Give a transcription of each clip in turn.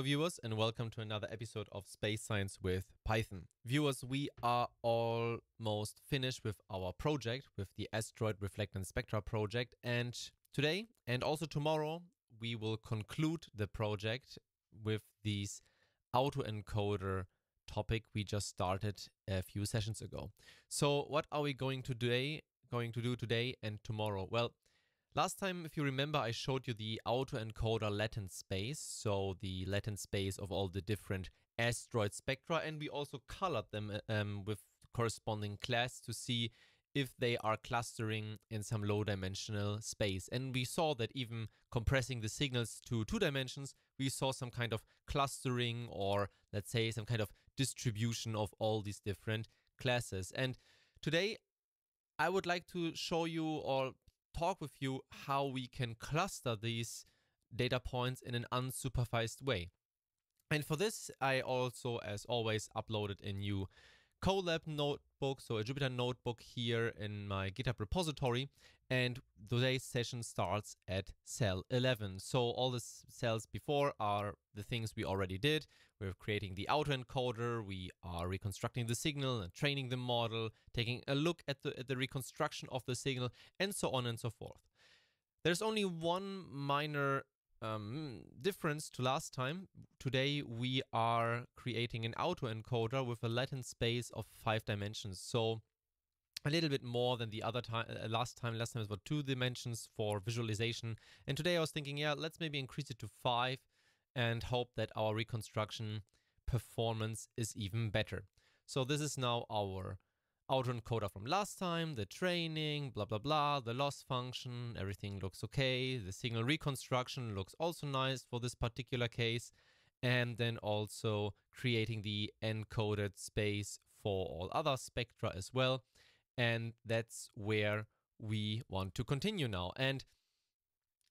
Viewers, and welcome to another episode of Space Science with Python. Viewers, we are almost finished with our project, with the Asteroid Reflectance Spectra project, and today and also tomorrow we will conclude the project with this autoencoder topic we just started a few sessions ago. So what are we going to do today and tomorrow? Well, last time, if you remember, I showed you the autoencoder lattice space, so the lattice space of all the different asteroid spectra, and we also colored them with corresponding class to see if they are clustering in some low-dimensional space. And we saw that even compressing the signals to 2 dimensions, we saw some kind of clustering, or let's say some kind of distribution of all these different classes. And today I would like to show you or talk with you how we can cluster these data points in an unsupervised way. And for this, I also, as always, uploaded a new Colab notebook, so a Jupyter notebook here in my GitHub repository. And today's session starts at cell 11. So all the cells before are the things we already did. We're creating the autoencoder, we are reconstructing the signal and training the model, taking a look at the reconstruction of the signal, and so on and so forth. There's only one minor difference to last time. Today we are creating an autoencoder with a lattice space of 5 dimensions. So a little bit more than the other time. Last time it was 2 dimensions for visualization. And today I was thinking, yeah, let's maybe increase it to 5 and hope that our reconstruction performance is even better. So this is now our autoencoder from last time, the training, blah, blah, blah, the loss function, everything looks okay. The signal reconstruction looks also nice for this particular case. And then also creating the encoded space for all other spectra as well. And that's where we want to continue now. And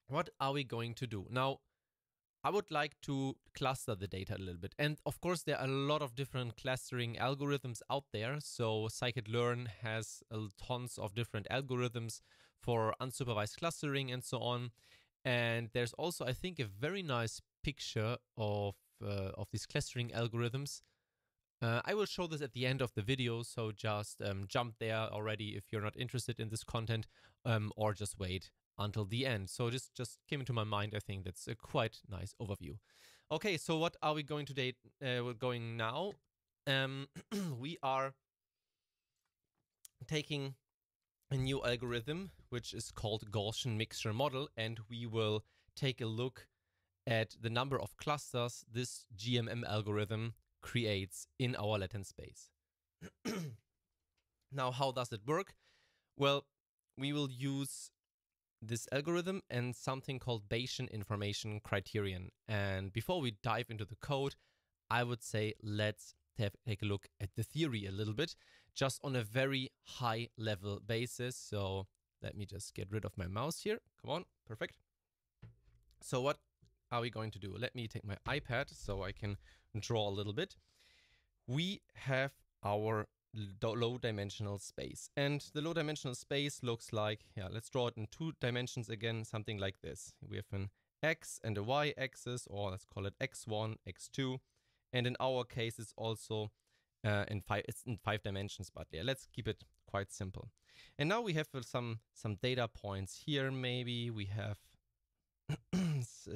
what are we going to do? Now, I would like to cluster the data a little bit. And of course, there are a lot of different clustering algorithms out there. So Scikit-Learn has tons of different algorithms for unsupervised clustering and so on. And there's also, I think, a very nice picture of these clustering algorithms. I will show this at the end of the video, so just jump there already if you're not interested in this content, or just wait until the end. So this just came into my mind. I think that's a quite nice overview. Okay, so what are we going today? We're going now. We are taking a new algorithm, which is called Gaussian Mixture Model, and we will take a look at the number of clusters this GMM algorithm creates in our lattice space. Now, how does it work? Well, we will use this algorithm and something called Bayesian information criterion. And before we dive into the code, I would say let's take a look at the theory a little bit, just on a very high level basis. So let me just get rid of my mouse here. Come on, perfect. So what are we going to do? Let me take my iPad so I can draw a little bit. We have our low dimensional space, and the low dimensional space looks like, yeah, let's draw it in 2 dimensions again, something like this. We have an X and a Y axis, or let's call it X1, X2. And in our case, it's also in 5 dimensions, but yeah, let's keep it quite simple. And now we have some data points here. Maybe we have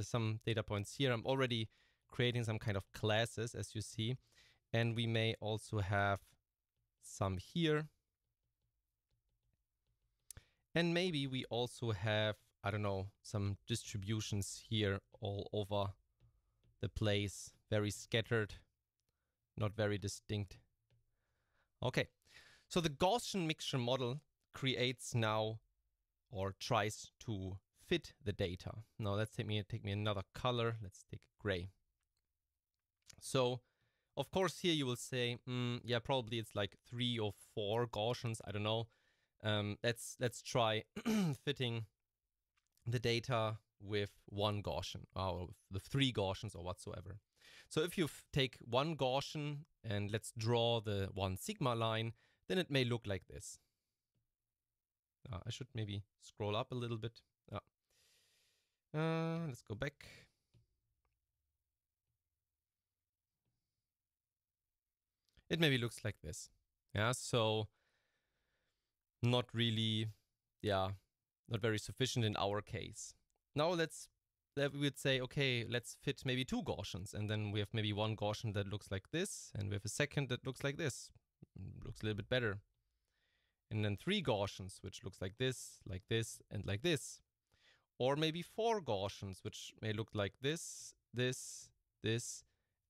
some data points here. I'm already creating some kind of classes, as you see. And we may also have some here. And maybe we also have, I don't know, some distributions here all over the place. Very scattered, not very distinct. Okay, so the Gaussian mixture model creates now, or tries to fit the data. Now let's take me another color. Let's take gray. So of course here you will say, yeah, probably it's like 3 or 4 Gaussians. I don't know. Let's try fitting the data with 1 Gaussian, or the 3 Gaussians or whatsoever. So if you take 1 Gaussian and let's draw the 1 sigma line, then it may look like this. I should maybe scroll up a little bit. Let's go back. it maybe looks like this. Yeah, so not really, yeah, not very sufficient in our case. Now we would say, okay, let's fit maybe 2 Gaussians, and then we have maybe one Gaussian that looks like this, and we have a second that looks like this. Looks a little bit better. And then 3 Gaussians, which looks like this, and like this. Or maybe 4 Gaussians, which may look like this, this,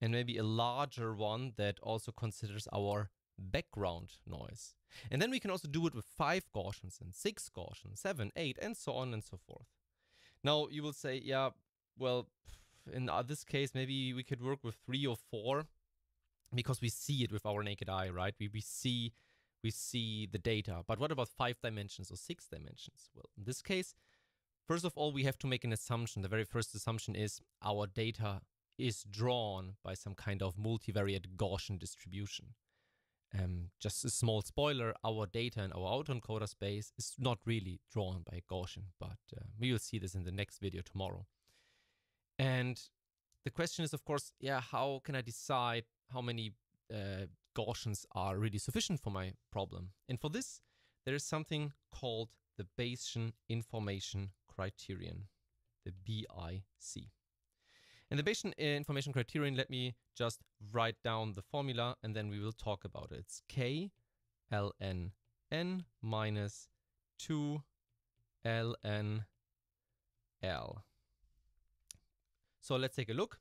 and maybe a larger one that also considers our background noise. And then we can also do it with 5 Gaussians and 6 Gaussians, 7, 8, and so on and so forth. Now you will say, yeah, well, in this case, maybe we could work with 3 or 4 because we see it with our naked eye, right? We see the data. But what about 5 dimensions or 6 dimensions? Well, in this case, first of all, we have to make an assumption. The very first assumption is our data is drawn by some kind of multivariate Gaussian distribution. Just a small spoiler, our data in our autoencoder space is not really drawn by Gaussian, but we will see this in the next video tomorrow. And the question is, of course, yeah, how can I decide how many Gaussians are really sufficient for my problem? And for this, there is something called the Bayesian Information Criterion, the BIC. And the Bayesian Information Criterion, let me just write down the formula and then we will talk about it. It's K ln n minus 2 ln L. So let's take a look.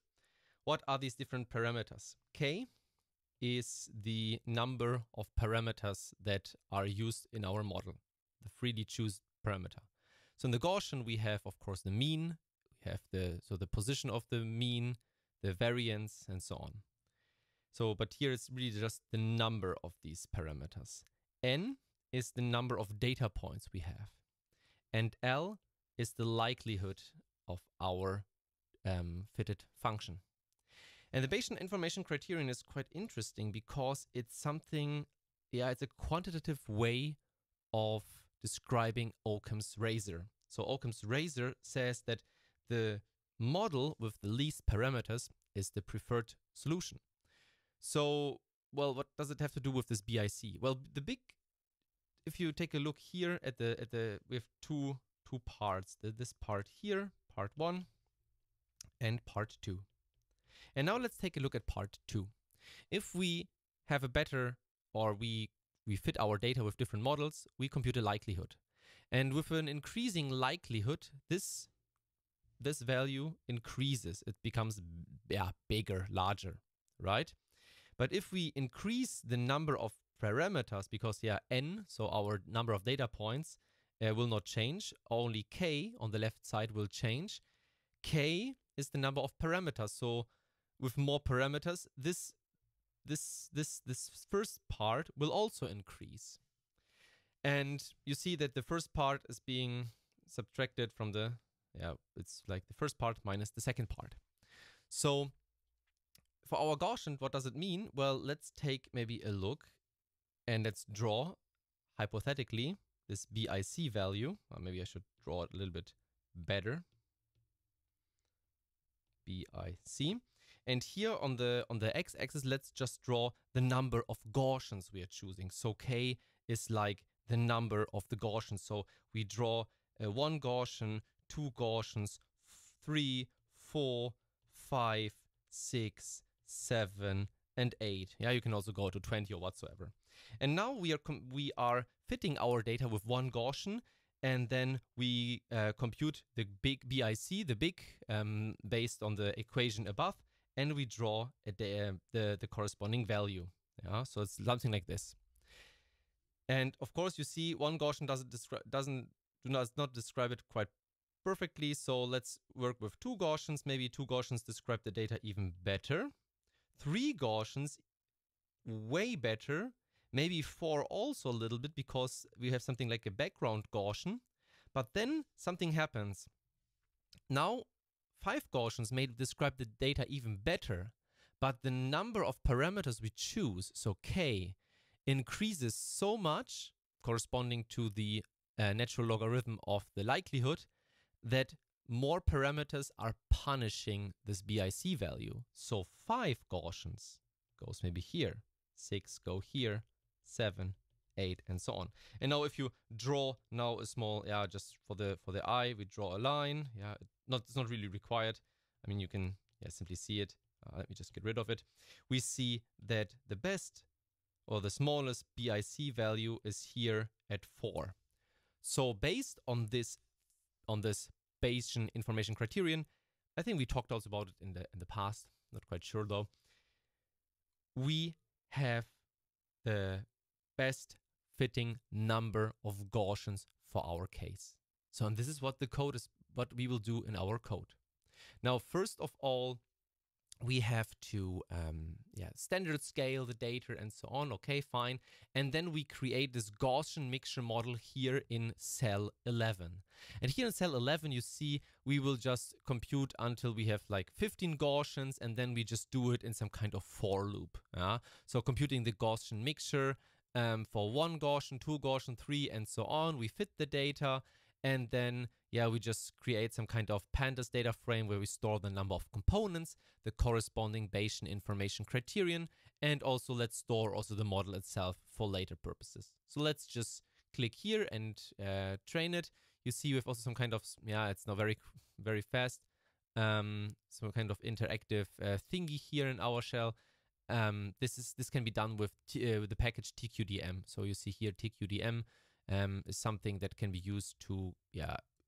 What are these different parameters? K is the number of parameters that are used in our model, the freely choose parameter. So in the Gaussian, we have, of course, the mean, we have the position of the mean, the variance, and so on. So, but here it's really just the number of these parameters. N is the number of data points we have. And L is the likelihood of our fitted function. And the Bayesian Information Criterion is quite interesting because it's something, yeah, it's a quantitative way of describing Occam's razor. So Occam's razor says that the model with the least parameters is the preferred solution. So, well, what does it have to do with this BIC? Well, if you take a look here at we have two parts. This part here, part 1, and part 2. And now let's take a look at part 2. If we have a better, or we fit our data with different models, we compute a likelihood. And with an increasing likelihood, this value increases. It becomes bigger, larger, right? But if we increase the number of parameters, because n, so our number of data points, will not change, only k on the left side will change. K is the number of parameters. So with more parameters, this first part will also increase. And you see that the first part is being subtracted from the, it's like the first part minus the second part. So for our Gaussian, what does it mean? Well, let's take maybe a look and let's draw, hypothetically, this BIC value. Or maybe I should draw it a little bit better. BIC. And here on the x-axis, let's just draw the number of Gaussians we are choosing. So K is like the number of the Gaussians. So we draw 1 Gaussian, 2 Gaussians, 3, 4, 5, 6, 7, and 8. Yeah, you can also go to 20 or whatsoever. And now we are fitting our data with 1 Gaussian, and then we compute the big BIC, the big, based on the equation above, and we draw the corresponding value. Yeah, so it's something like this. And of course, you see 1 Gaussian does not describe it quite perfectly. So let's work with 2 Gaussians. Maybe 2 Gaussians describe the data even better. 3 Gaussians, way better. Maybe 4 also a little bit, because we have something like a background Gaussian. But then something happens. Now 5 Gaussians may describe the data even better, but the number of parameters we choose, so k, increases so much, corresponding to the natural logarithm of the likelihood, that more parameters are punishing this BIC value. So 5 Gaussians goes maybe here, 6 go here, 7, 8, and so on. And now if you draw now a small, just for the eye, we draw a line. It's not really required. I mean, you can simply see it. Let me just get rid of it. We see that the best or the smallest BIC value is here at 4. So based on this Bayesian information criterion, I think we talked also about it in the past, not quite sure though. We have the best fitting number of Gaussians for our case. So, and this is what what we will do in our code. Now, first of all, we have to standard scale the data and so on. Okay, fine. And then we create this Gaussian mixture model here in cell 11. And here in cell 11, you see we will just compute until we have like 15 Gaussians, and then we just do it in some kind of for loop. So computing the Gaussian mixture for 1 Gaussian, 2 Gaussian, 3, and so on. We fit the data. And then, we just create some kind of pandas data frame where we store the number of components, the corresponding Bayesian information criterion, and also let's store also the model itself for later purposes. So let's just click here and train it. You see we have also some kind of, it's not very, very fast, some kind of interactive thingy here in our shell. This can be done with the package TQDM. So you see here TQDM is something that can be used to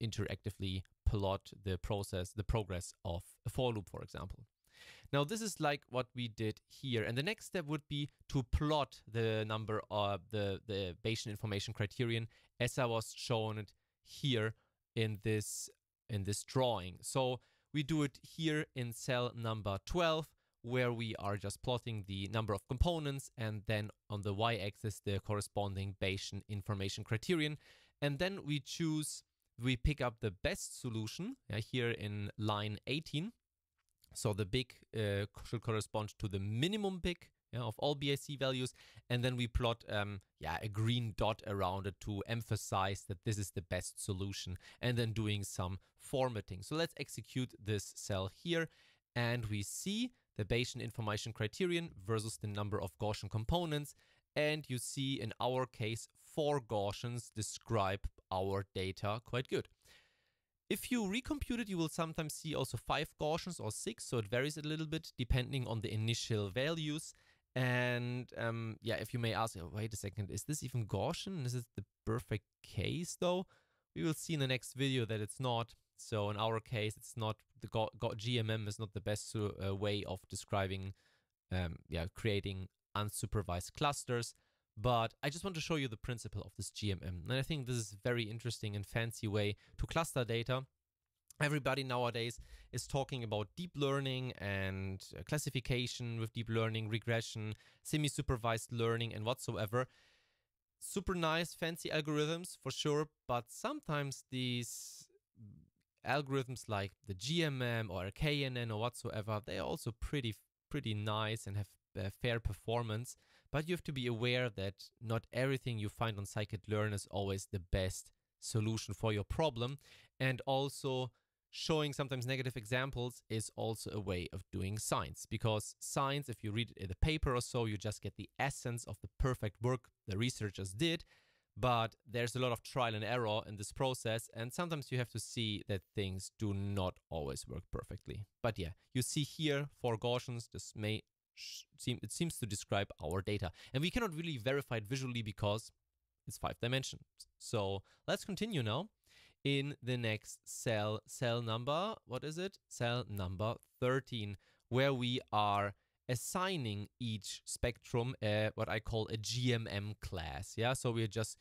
interactively plot the progress of a for loop, for example. Now this is like what we did here, and the next step would be to plot the number of the Bayesian information criterion as I was showing it here in this drawing. So we do it here in cell number 12, where we are just plotting the number of components, and then on the y-axis the corresponding Bayesian information criterion. And then we pick up the best solution here in line 18. So the big should correspond to the minimum big of all BIC values, and then we plot a green dot around it to emphasize that this is the best solution, and then doing some formatting. So let's execute this cell here, and we see the Bayesian information criterion versus the number of Gaussian components. And you see in our case, 4 Gaussians describe our data quite good. If you recompute it, you will sometimes see also 5 Gaussians or 6. So it varies a little bit depending on the initial values. And if you may ask, wait a second, is this even Gaussian? Is it the perfect case though? We will see in the next video that it's not. So in our case, it's not the GMM is not the best way of describing, creating unsupervised clusters. But I just want to show you the principle of this GMM. And I think this is a very interesting and fancy way to cluster data. Everybody nowadays is talking about deep learning and classification with deep learning, regression, semi-supervised learning, and whatsoever. Super nice, fancy algorithms for sure, but sometimes these algorithms like the GMM or KNN or whatsoever, they are also pretty nice and have fair performance. But you have to be aware that not everything you find on Scikit-Learn is always the best solution for your problem. And also showing sometimes negative examples is also a way of doing science. Because science, if you read it in a paper or so, you just get the essence of the perfect work the researchers did. But there's a lot of trial and error in this process, and sometimes you have to see that things do not always work perfectly. But you see here 4 Gaussians. This seems to describe our data, and we cannot really verify it visually because it's 5 dimensions. So let's continue now in the next cell number. What is it? Cell number 13, where we are assigning each spectrum what I call a GMM class. So we're just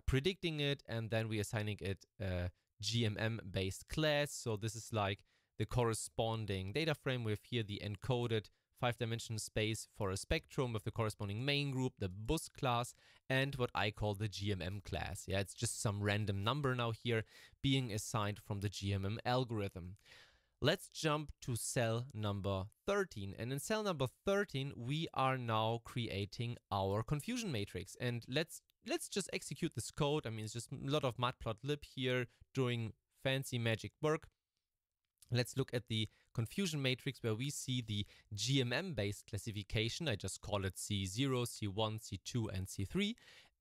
predicting it, and then we're assigning it a GMM-based class. So this is like the corresponding data frame with here the encoded 5-dimensional space for a spectrum with the corresponding main group, the bus class, and what I call the GMM class. It's just some random number now here being assigned from the GMM algorithm. Let's jump to cell number 13. And in cell number 13, we are now creating our confusion matrix. And let's just execute this code. I mean, it's just a lot of matplotlib here doing fancy magic work. Let's look at the confusion matrix where we see the GMM-based classification. I just call it C0, C1, C2, and C3,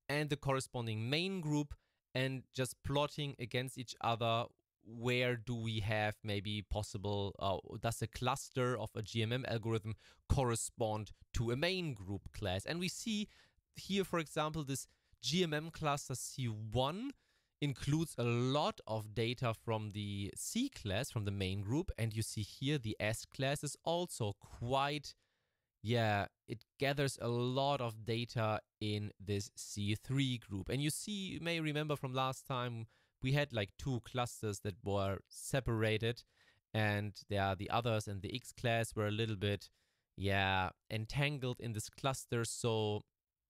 and the corresponding main group, and just plotting against each other where do we have maybe possible, does a cluster of a GMM algorithm correspond to a main group class? And we see here, for example, this GMM cluster C1 includes a lot of data from the C class, from the main group, and you see here the S class is also quite, it gathers a lot of data in this C3 group. And you may remember from last time, we had like 2 clusters that were separated, and the others and the X class were a little bit, entangled in this cluster. So,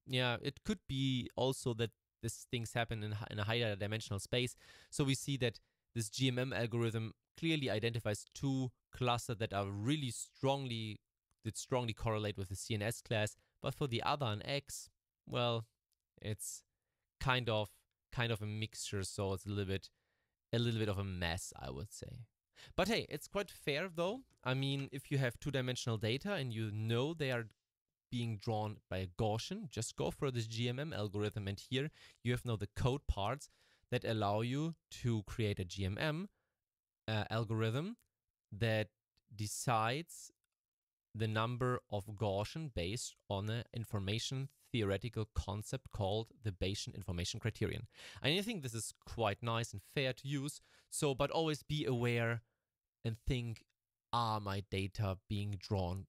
it could be also that these things happen in a higher dimensional space. So we see that this GMM algorithm clearly identifies 2 clusters that are really strongly correlate with the CNS class. But for the other, an X, well, it's kind of a mixture, so it's a little bit of a mess, I would say. But hey, it's quite fair though. I mean, if you have 2-dimensional data and you know they are being drawn by a Gaussian, just go for this GMM algorithm, and here you have now the code parts that allow you to create a GMM algorithm that decides the number of Gaussian based on an information theoretical concept called the Bayesian information criterion. And I think this is quite nice and fair to use. So, but always be aware and think, are my data being drawn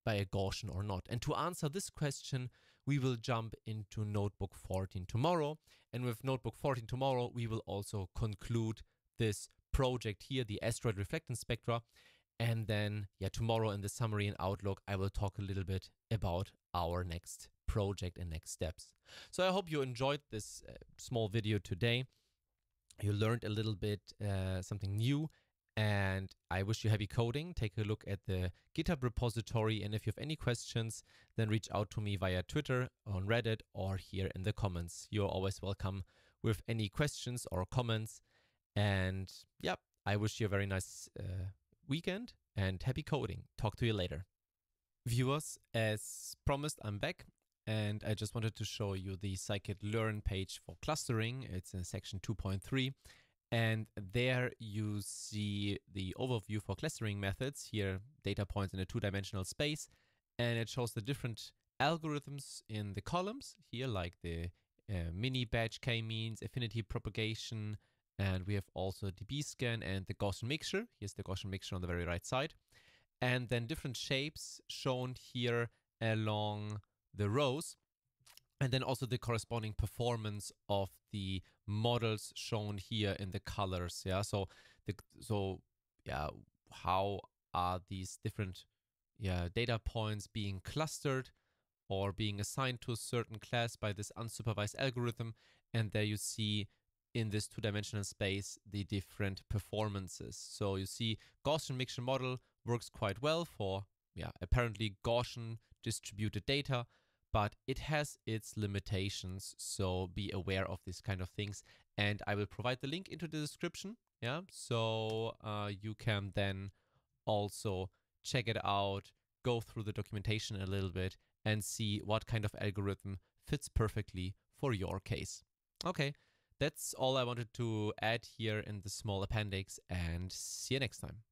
by a Gaussian or not? And to answer this question, we will jump into Notebook 14 tomorrow. And with Notebook 14 tomorrow, we will also conclude this project here, the Asteroid Reflectance Spectra. And then, tomorrow in the summary and outlook, I will talk a little bit about our next project and next steps. So I hope you enjoyed this small video today. You learned a little bit something new, and I wish you happy coding. Take a look at the GitHub repository, and if you have any questions, then reach out to me via Twitter, on Reddit, or here in the comments. You're always welcome with any questions or comments. And I wish you a very nice weekend and happy coding. Talk to you later. Viewers, as promised, I'm back, and I just wanted to show you the Scikit-Learn page for clustering. It's in section 2.3. And there you see the overview for clustering methods, here data points in a 2-dimensional space, and it shows the different algorithms in the columns here, like the mini batch k-means, affinity propagation, and we have also dbScan and the Gaussian mixture. Here's the Gaussian mixture on the very right side. And then different shapes shown here along the rows. And then also the corresponding performance of the models shown here in the colors. How are these different data points being clustered or being assigned to a certain class by this unsupervised algorithm? And there you see in this 2-dimensional space the different performances. So you see Gaussian Mixture Model works quite well for apparently Gaussian distributed data, but it has its limitations, so be aware of these kind of things. And I will provide the link into the description, so you can then also check it out, go through the documentation a little bit, and see what kind of algorithm fits perfectly for your case. Okay, that's all I wanted to add here in the small appendix, and see you next time.